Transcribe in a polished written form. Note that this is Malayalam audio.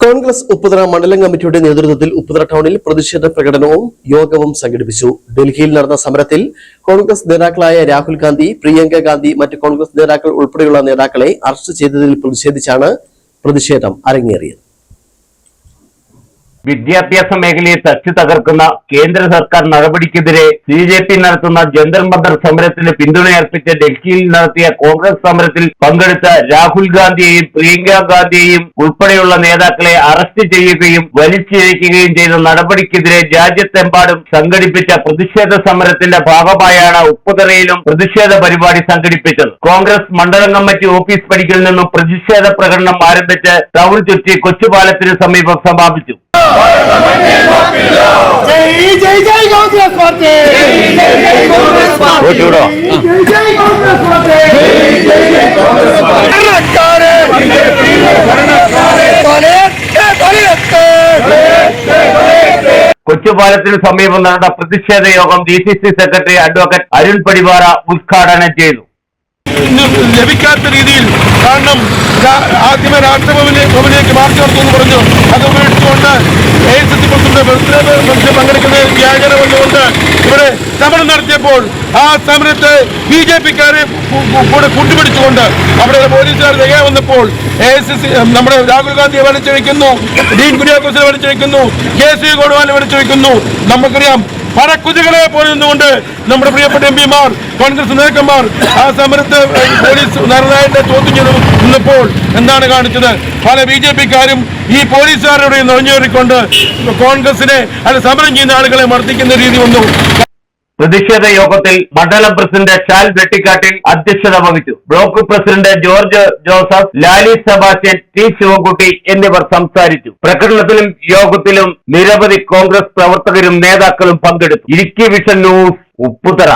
കോൺഗ്രസ് ഉപ്പുതറ മണ്ഡലം കമ്മിറ്റിയുടെ നേതൃത്വത്തിൽ ഉപ്പുതറ ടൗണിൽ പ്രതിഷേധ പ്രകടനവും യോഗവും സംഘടിപ്പിച്ചു. ഡൽഹിയിൽ നടന്ന സമരത്തിൽ കോൺഗ്രസ് നേതാക്കളായ രാഹുൽ ഗാന്ധി, പ്രിയങ്ക ഗാന്ധി, മറ്റ് കോൺഗ്രസ് നേതാക്കൾ ഉൾപ്പെടെയുള്ള നേതാക്കളെ അറസ്റ്റ് ചെയ്തതിൽ പ്രതിഷേധിച്ചാണ് പ്രതിഷേധം അരങ്ങേറിയത്. വിദ്യാഭ്യാസ മേഖലയെ തച്ചു തകർക്കുന്ന കേന്ദ്ര സർക്കാർ നടപടിക്കെതിരെ ബിജെപി നടത്തുന്ന ജന്തർ മന്ദർ സമരത്തിന് പിന്തുണയർപ്പിച്ച് ഡൽഹിയിൽ നടത്തിയ കോൺഗ്രസ് സമരത്തിൽ പങ്കെടുത്ത രാഹുൽ ഗാന്ധിയെയും പ്രിയങ്ക ഗാന്ധിയെയും ഉൾപ്പെടെയുള്ള നേതാക്കളെ അറസ്റ്റ് ചെയ്യുകയും വലിച്ചിഴയ്ക്കുകയും ചെയ്ത നടപടിക്കെതിരെ രാജ്യത്തെമ്പാടും സംഘടിപ്പിച്ച പ്രതിഷേധ സമരത്തിന്റെ ഭാഗമായാണ് ഉപ്പുതറയിലും പ്രതിഷേധ പരിപാടി സംഘടിപ്പിച്ചത്. കോൺഗ്രസ് മണ്ഡലം കമ്മിറ്റി ഓഫീസ് പടിക്കൽ നിന്നും പ്രതിഷേധ പ്രകടനം ആരംഭിച്ച് ടൗൺ ചുറ്റി കൊച്ചുപാലത്തിന് സമീപം സമാപിച്ചു. കൊച്ചുപാലത്തിന് സമീപം നടന്ന പ്രതിഷേധ യോഗം DCC secretary advocate Arun Padivara ഉദ്ഘാടനം ചെയ്തു. ലഭിക്കാത്ത രീതിയിൽ കാരണം ആദ്യമേ രാഷ്ട്രഭവനിലേക്ക് മാർച്ച് നടത്തുമെന്ന് പറഞ്ഞു. അത് ഉപേക്ഷിച്ചുകൊണ്ട് AICC പ്രസിഡന്റ് പങ്കെടുക്കുന്ന വ്യാജനം വന്നുകൊണ്ട് ഇവിടെ സമരം നടത്തിയപ്പോൾ ആ സമരത്തെ BJP-ക്കാരെ കൂടെ കൂട്ടുപിടിച്ചുകൊണ്ട് അവിടെ പോലീസുകാർ തികയെ വന്നപ്പോൾ AICC നമ്മുടെ രാഹുൽ ഗാന്ധിയെ വലിച്ചഴിക്കുന്നു, ഡീൻ കുര്യാക്കോസിനെ വലിച്ചഴിക്കുന്നു, KC വേണുഗോപാലിനെ വലിച്ചഴിക്കുന്നു. നമുക്കറിയാം പടക്കുതികളെ പോലെ നിന്നുകൊണ്ട് നമ്മുടെ പ്രിയപ്പെട്ട MP-മാർ, കോൺഗ്രസ് നേതാക്കന്മാർ ആ സമരത്തെ പോലീസ് നന്നായിട്ട് ചോദ്യം ചെയ്ത് നിന്നപ്പോൾ എന്താണ് കാണിച്ചത്? പല BJP-ക്കാരും ഈ പോലീസുകാരുടെ നുഴഞ്ഞേറിക്കൊണ്ട് കോൺഗ്രസിനെ സമരം ചെയ്യുന്ന ആളുകളെ മർദ്ദിക്കുന്ന രീതി വന്നു. പ്രതിഷേധ യോഗത്തിൽ മണ്ഡലം പ്രസിഡന്റ് ഷാൽ വെട്ടിക്കാട്ടിൽ അധ്യക്ഷത വഹിച്ചു. Block president George Joseph, Lali Sebastian, T Sivankutty എന്നിവർ സംസാരിച്ചു. പ്രകടനത്തിലും യോഗത്തിലും നിരവധി കോൺഗ്രസ് പ്രവർത്തകരും നേതാക്കളും പങ്കെടുത്തു. Idukki vision news, Upputhara.